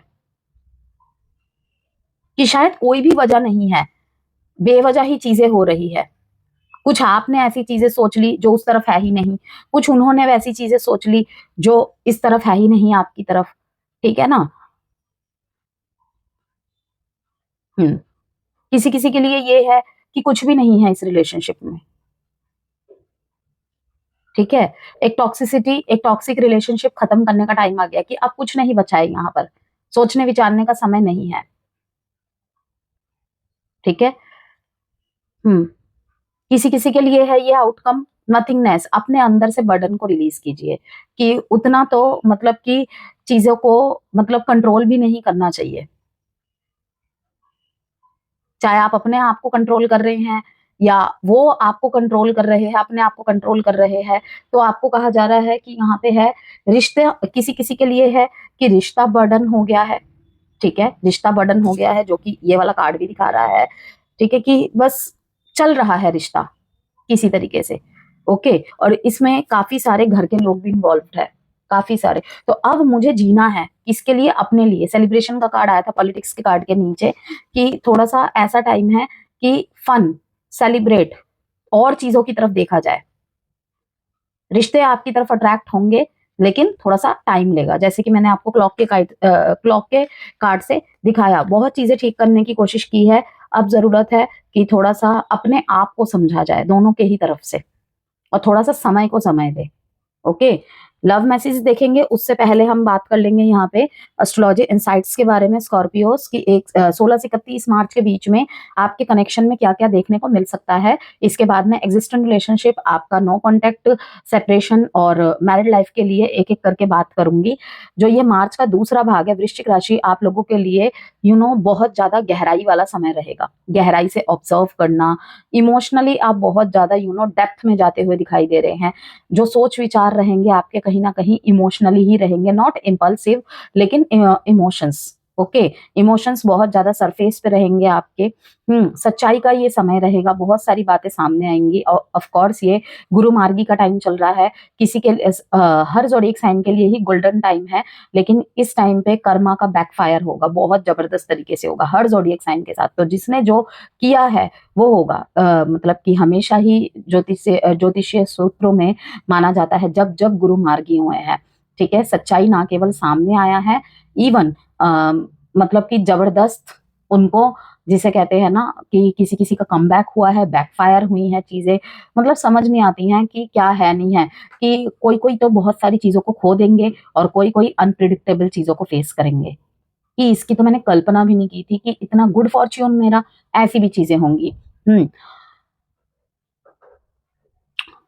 कि शायद कोई भी वजह नहीं है, बेवजह ही चीजें हो रही है। कुछ आपने ऐसी चीजें सोच ली जो उस तरफ है ही नहीं, कुछ उन्होंने वैसी चीजें सोच ली जो इस तरफ है ही नहीं आपकी तरफ, ठीक है ना। किसी किसी के लिए ये है कि कुछ भी नहीं है इस रिलेशनशिप में, ठीक है। एक टॉक्सिसिटी, एक टॉक्सिक रिलेशनशिप खत्म करने का टाइम आ गया कि अब कुछ नहीं बचा है यहाँ पर, सोचने विचारने का समय नहीं है, ठीक है। किसी किसी के लिए है ये आउटकम नथिंगनेस। अपने अंदर से बर्डन को रिलीज कीजिए, कि उतना तो मतलब कि चीजों को मतलब कंट्रोल भी नहीं करना चाहिए। चाहे आप अपने आप को कंट्रोल कर रहे हैं या वो आपको कंट्रोल कर रहे हैं, अपने आप को कंट्रोल कर रहे हैं, तो आपको कहा जा रहा है कि यहाँ पे है रिश्ते, किसी किसी के लिए है कि रिश्ता बर्डन हो गया है, ठीक है। रिश्ता बर्डन हो गया है, जो कि ये वाला कार्ड भी दिखा रहा है, ठीक है, कि बस चल रहा है रिश्ता किसी तरीके से। ओके, और इसमें काफी सारे घर के लोग भी इन्वॉल्व है, काफी सारे। तो अब मुझे जीना है किसके लिए, अपने लिए। सेलिब्रेशन का कार्ड आया था पॉलिटिक्स के कार्ड के नीचे, कि थोड़ा सा ऐसा टाइम है कि फन, सेलिब्रेट और चीजों की तरफ देखा जाए। रिश्ते आपकी तरफ अट्रैक्ट होंगे, लेकिन थोड़ा सा टाइम लेगा। जैसे कि मैंने आपको क्लॉक के कार्ड से दिखाया, बहुत चीजें ठीक करने की कोशिश की है। अब जरूरत है कि थोड़ा सा अपने आप को समझा जाए दोनों के ही तरफ से, और थोड़ा सा समय को समय दे। ओके, लव मैसेज देखेंगे उससे पहले हम बात कर लेंगे यहाँ पे एस्ट्रोलॉजी इनसाइट्स के बारे में। स्कॉर्पियोस की एक 16 से 31 मार्च के बीच में आपके कनेक्शन में क्या क्या देखने को मिल सकता है। इसके बाद में एग्जिस्टेंट रिलेशनशिप, आपका नो कॉन्टेक्ट, सेपरेशन और मैरिड लाइफ के लिए एक एक करके बात करूंगी। जो ये मार्च का दूसरा भाग है, वृश्चिक राशि आप लोगों के लिए बहुत ज्यादा गहराई वाला समय रहेगा। गहराई से ऑब्जर्व करना, इमोशनली आप बहुत ज्यादा डेप्थ में जाते हुए दिखाई दे रहे हैं। जो सोच विचार रहेंगे आपके कहीं ना कहीं इमोशनली ही रहेंगे, नॉट इम्पल्सिव, लेकिन इमोशंस। ओके, इमोशंस बहुत ज्यादा सरफेस पे रहेंगे आपके। सच्चाई का ये समय रहेगा, बहुत सारी बातें सामने आएंगी। और ऑफ कोर्स ये गुरु मार्गी का टाइम चल रहा है, किसी के हर जोड़िक साइन के लिए ही गोल्डन टाइम है, लेकिन इस टाइम पे कर्मा का बैकफायर होगा, बहुत जबरदस्त तरीके से होगा हर जोड़िक साइन के साथ। तो जिसने जो किया है वो होगा। मतलब कि हमेशा ही ज्योतिषीय सूत्रों में माना जाता है, जब जब गुरु मार्गी हुए हैं, ठीक है, सच्चाई ना केवल सामने आया है, इवन मतलब कि जबरदस्त उनको, जिसे कहते हैं ना कि किसी किसी का कमबैक हुआ है, बैकफायर हुई हैं चीजें, मतलब समझ नहीं आती हैं कि क्या है नहीं है। कि कोई कोई तो बहुत सारी चीजों को खो देंगे और कोई कोई अनप्रिडिक्टेबल चीजों को फेस करेंगे, कि इसकी तो मैंने कल्पना भी नहीं की थी कि इतना गुड फॉर्च्यून मेरा, ऐसी भी चीजें होंगी।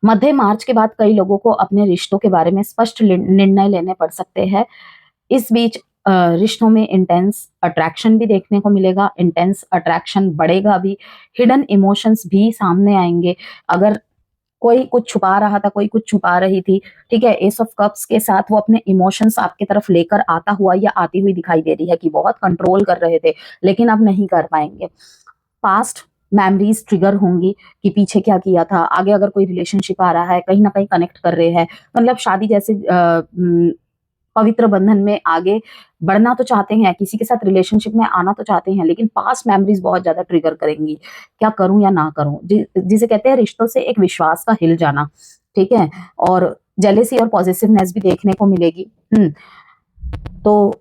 मध्य मार्च के बाद कई लोगों को अपने रिश्तों के बारे में स्पष्ट निर्णय लेने पड़ सकते हैं। इस बीच रिश्तों में इंटेंस अट्रैक्शन भी देखने को मिलेगा, इंटेंस अट्रैक्शन बढ़ेगा भी, हिडन इमोशंस भी सामने आएंगे। अगर कोई कुछ छुपा रहा था, कोई कुछ छुपा रही थी, ठीक है, एस ऑफ कप्स के साथ वो अपने इमोशंस आपकी तरफ लेकर आता हुआ या आती हुई दिखाई दे रही है, कि बहुत कंट्रोल कर रहे थे लेकिन अब नहीं कर पाएंगे। पास्ट मेमोरीज ट्रिगर होंगी, कि पीछे क्या किया था। आगे अगर कोई रिलेशनशिप आ रहा है, कहीं ना कहीं कनेक्ट कर रहे हैं, मतलब शादी जैसे पवित्र बंधन में आगे बढ़ना तो चाहते हैं, किसी के साथ रिलेशनशिप में आना तो चाहते हैं, लेकिन पास्ट मेमोरीज बहुत ज्यादा ट्रिगर करेंगी, क्या करूं या ना करूं, जिसे कहते हैं रिश्तों से एक विश्वास का हिल जाना, ठीक है। और जेलेसी और पॉजिटिवनेस भी देखने को मिलेगी। तो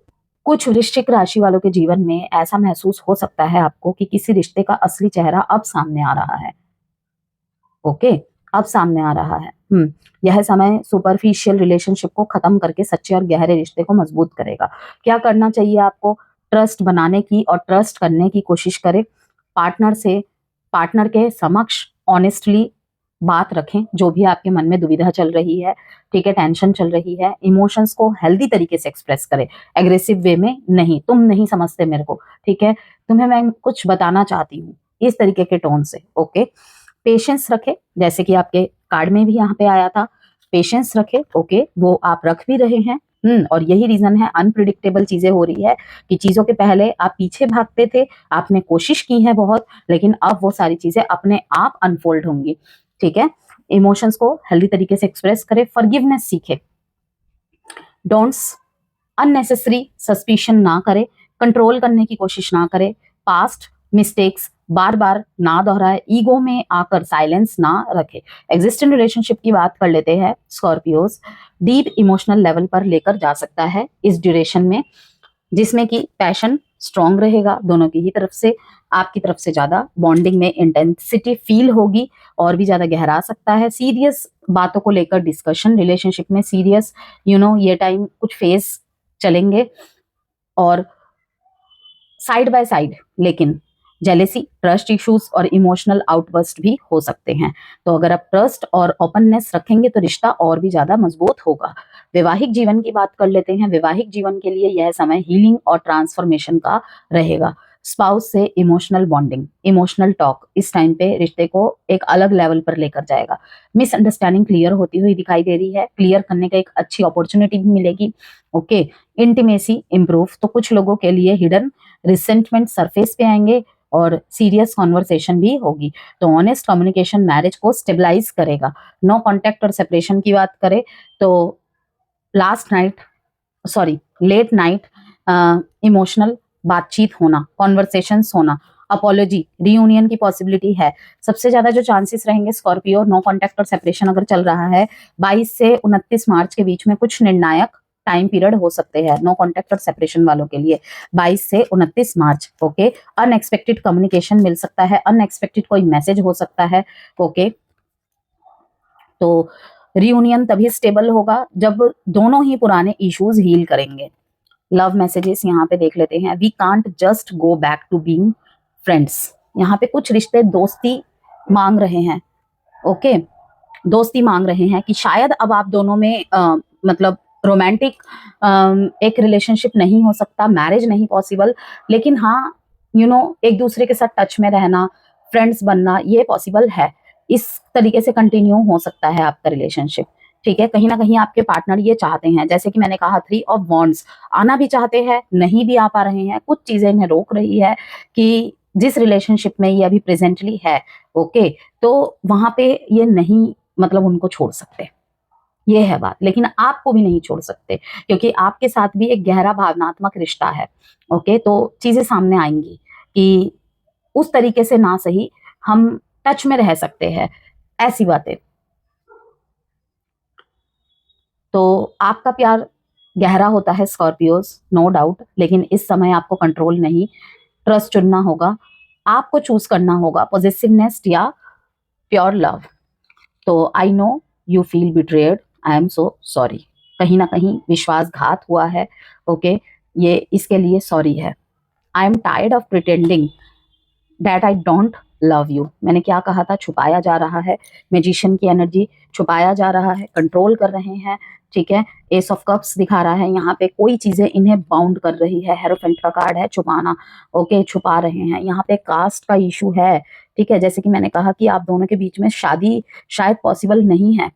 कुछ वृश्चिक राशि वालों के जीवन में ऐसा महसूस हो सकता है आपको कि किसी रिश्ते का असली चेहरा अब सामने आ रहा है। ओके, अब सामने आ रहा है। यह समय सुपरफिशियल रिलेशनशिप को खत्म करके सच्चे और गहरे रिश्ते को मजबूत करेगा। क्या करना चाहिए आपको, ट्रस्ट बनाने की और ट्रस्ट करने की कोशिश करें। पार्टनर के समक्ष ऑनेस्टली बात रखें, जो भी आपके मन में दुविधा चल रही है, ठीक है, टेंशन चल रही है, इमोशंस को हेल्दी तरीके से एक्सप्रेस करें, एग्रेसिव वे में नहीं, तुम नहीं समझते मेरे को, ठीक है, तुम्हें मैं कुछ बताना चाहती हूँ, इस तरीके के टोन से। ओके, पेशेंस रखे, जैसे कि आपके कार्ड में भी यहाँ पे आया था, पेशेंस रखे। ओके, वो आप रख भी रहे हैं। और यही रीजन है, अनप्रिडिक्टेबल चीजें हो रही है कि चीजों के पहले आप पीछे भागते थे, आपने कोशिश की है बहुत, लेकिन अब वो सारी चीजें अपने आप अनफोल्ड होंगी, ठीक है। इमोशंस को हेल्दी तरीके से एक्सप्रेस करें, फॉरगिवनेस सीखे, डोंट्स अननेसेसरी सस्पिशन ना करे, कंट्रोल करने की कोशिश ना करे, पास्ट मिस्टेक्स बार बार ना दोहराए, ईगो में आकर साइलेंस ना रखे। एग्जिस्टिंग रिलेशनशिप की बात कर लेते हैं स्कॉर्पियोज, डीप इमोशनल लेवल पर लेकर जा सकता है इस ड्यूरेशन में, जिसमें कि पैशन स्ट्रांग रहेगा दोनों की ही तरफ से, आपकी तरफ से ज्यादा बॉन्डिंग में इंटेंसिटी फील होगी और भी ज्यादा गहरा सकता है। सीरियस बातों को लेकर डिस्कशन रिलेशनशिप में, सीरियस ये टाइम कुछ फेस चलेंगे, और साइड बाय साइड लेकिन जेलेसी, ट्रस्ट इश्यूज और इमोशनल आउटबर्स्ट भी हो सकते हैं। तो अगर आप ट्रस्ट और ओपननेस रखेंगे तो रिश्ता और भी ज्यादा मजबूत होगा। वैवाहिक जीवन की बात कर लेते हैं। वैवाहिक जीवन के लिए यह समय हीलिंग और ट्रांसफॉर्मेशन का रहेगा। स्पाउस से इमोशनल बॉन्डिंग, इमोशनल टॉक इस टाइम पे रिश्ते को एक अलग लेवल पर लेकर जाएगा। मिसअंडरस्टैंडिंग क्लियर होती हुई दिखाई दे रही है, क्लियर करने का एक अच्छी अपॉर्चुनिटी भी मिलेगी। ओके, इंटीमेसी इंप्रूव, तो कुछ लोगों के लिए हिडन रिसेंटमेंट सरफेस पे आएंगे और सीरियस कॉन्वर्सेशन भी होगी। तो ऑनेस्ट कम्युनिकेशन मैरिज को स्टेबलाइज करेगा। नो कॉन्टेक्ट और सेपरेशन की बात करें तो लेट नाइट इमोशनल बातचीत होना, कॉन्वर्सेशंस होना, अपॉलॉजी, रियूनियन की पॉसिबिलिटी है। सबसे ज्यादा जो चांसेस रहेंगे स्कॉर्पियो, नो कॉन्टेक्ट और सेपरेशन अगर चल रहा है 22 से 29 मार्च के बीच में कुछ निर्णायक टाइम पीरियड हो सकते हैं नो कॉन्टेक्ट और सेपरेशन वालों के लिए, 22 से 29 मार्च। ओके, अनएक्सपेक्टेड कम्युनिकेशन मिल सकता है, अनएक्सपेक्टेड कोई मैसेज हो सकता है। ओके, तो रियूनियन तभी स्टेबल होगा जब दोनों ही पुराने इश्यूज हील करेंगे। लव मैसेजेस यहाँ पे देख लेते हैं। We can't just go back to being friends, यहाँ पे कुछ रिश्ते दोस्ती मांग रहे हैं। ओके, दोस्ती मांग रहे हैं कि शायद अब आप दोनों में मतलब रोमांटिक एक रिलेशनशिप नहीं हो सकता, मैरिज नहीं पॉसिबल, लेकिन हाँ एक दूसरे के साथ टच में रहना, फ्रेंड्स बनना, ये पॉसिबल है। इस तरीके से कंटिन्यू हो सकता है आपका रिलेशनशिप, ठीक है। कहीं ना कहीं आपके पार्टनर ये चाहते हैं, जैसे कि मैंने कहा 3 ऑफ वॉन्ड्स, आना भी चाहते हैं, नहीं भी आ पा रहे हैं, कुछ चीजें इन्हें रोक रही है कि जिस रिलेशनशिप में ये अभी प्रेजेंटली है, ओके, तो वहां पे ये नहीं मतलब उनको छोड़ सकते, ये है बात। लेकिन आपको भी नहीं छोड़ सकते क्योंकि आपके साथ भी एक गहरा भावनात्मक रिश्ता है। ओके, तो चीजें सामने आएंगी कि उस तरीके से ना सही हम टच में रह सकते हैं, ऐसी बातें। तो आपका प्यार गहरा होता है स्कॉर्पियोज, नो डाउट, लेकिन इस समय आपको कंट्रोल नहीं, ट्रस्ट चुनना होगा, आपको चूज करना होगा पॉजिटिवनेस या प्योर लव। तो I know you feel betrayed, I am so sorry, कहीं ना कहीं विश्वासघात हुआ है। ओके, ये इसके लिए सॉरी है। I am tired of pretending that I don't love you, मैंने क्या कहा था, छुपाया जा रहा है, मैजिशियन की एनर्जी, छुपाया जा रहा है, कंट्रोल कर रहे हैं, ठीक है। एस ऑफ कप्स दिखा रहा है यहाँ पे, कोई चीजें इन्हें बाउंड कर रही है, हेरोफेंट का कार्ड है, छुपाना। ओके, छुपा रहे हैं, यहाँ पे कास्ट का इशू है, ठीक है। जैसे कि मैंने कहा कि आप दोनों के बीच में शादी शायद पॉसिबल नहीं है,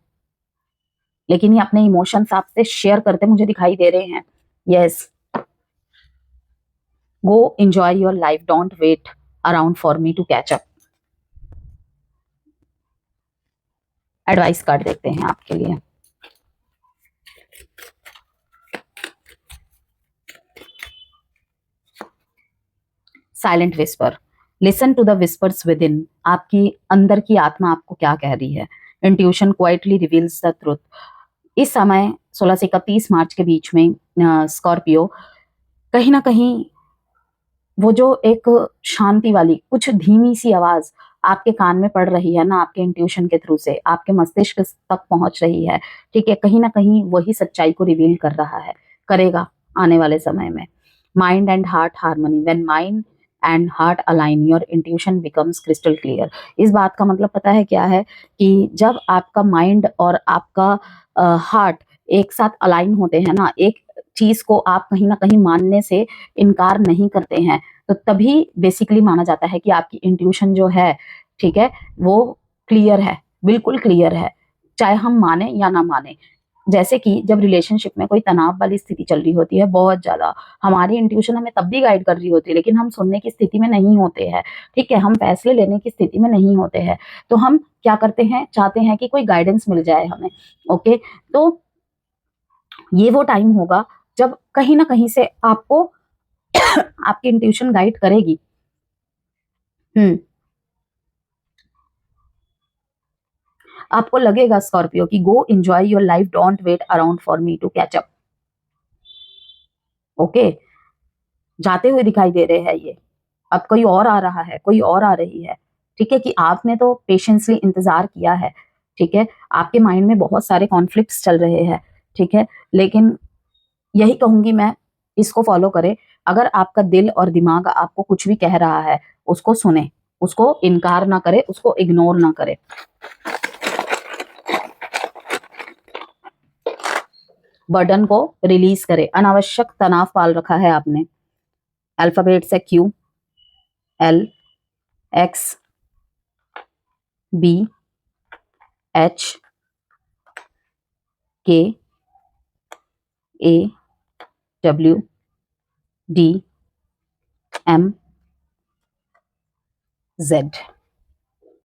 लेकिन ये अपने इमोशंस आपसे शेयर करते मुझे दिखाई दे रहे हैं। Yes, go enjoy your life, don't wait around for me to catch up. Advice card देखते हैं आपके लिए। Silent whisper, listen to the whispers within, आपकी अंदर की आत्मा आपको क्या कह रही है। Intuition quietly reveals the truth. इस समय 16 से 31 मार्च के बीच में स्कॉर्पियो, कहीं ना कहीं वो जो एक शांति वाली कुछ धीमी सी आवाज आपके कान में पड़ रही है ना, आपके इंट्यूशन के थ्रू से आपके मस्तिष्क तक पहुंच रही है, ठीक है, कहीं ना कहीं वही सच्चाई को रिवील कर रहा है, करेगा आने वाले समय में। Mind and heart harmony, when mind and heart align, your intuition becomes crystal clear. इस बात का मतलब पता है क्या है कि जब आपका माइंड और आपका हार्ट एक साथ अलाइन होते हैं ना, एक चीज को आप कहीं ना कहीं मानने से इनकार नहीं करते हैं, तो तभी बेसिकली माना जाता है कि आपकी इंट्यूशन जो है, ठीक है, वो क्लियर है, बिल्कुल क्लियर है, चाहे हम माने या ना माने। जैसे कि जब रिलेशनशिप में कोई तनाव वाली स्थिति चल रही होती है बहुत ज्यादा, हमारी इंट्यूशन हमें तब भी गाइड कर रही होती है, लेकिन हम सुनने की स्थिति में नहीं होते हैं, ठीक है, हम फैसले लेने की स्थिति में नहीं होते हैं, तो हम क्या करते हैं, चाहते हैं कि कोई गाइडेंस मिल जाए हमें। ओके, तो ये वो टाइम होगा जब कहीं ना कहीं से आपको आपकी इंट्यूशन गाइड करेगी। हम्म आपको लगेगा स्कॉर्पियो कि go enjoy your life, don't wait around for me to catch up. Okay, जाते हुए दिखाई दे रहे हैं ये, अब कोई और आ रहा है, कोई और आ रही है, ठीक है, कि आपने तो पेशेंसली इंतजार किया है, ठीक है, आपके माइंड में बहुत सारे कॉन्फ्लिक्ट्स चल रहे हैं, ठीक है, लेकिन यही कहूंगी मैं, इसको फॉलो करें। अगर आपका दिल और दिमाग आपको कुछ भी कह रहा है, उसको सुने, उसको इनकार ना करे, उसको इग्नोर ना करे। बर्डन को रिलीज करे, अनावश्यक तनाव पाल रखा है आपने। अल्फाबेट से Q, L, X, B, H, K, A, W, D, M, Z.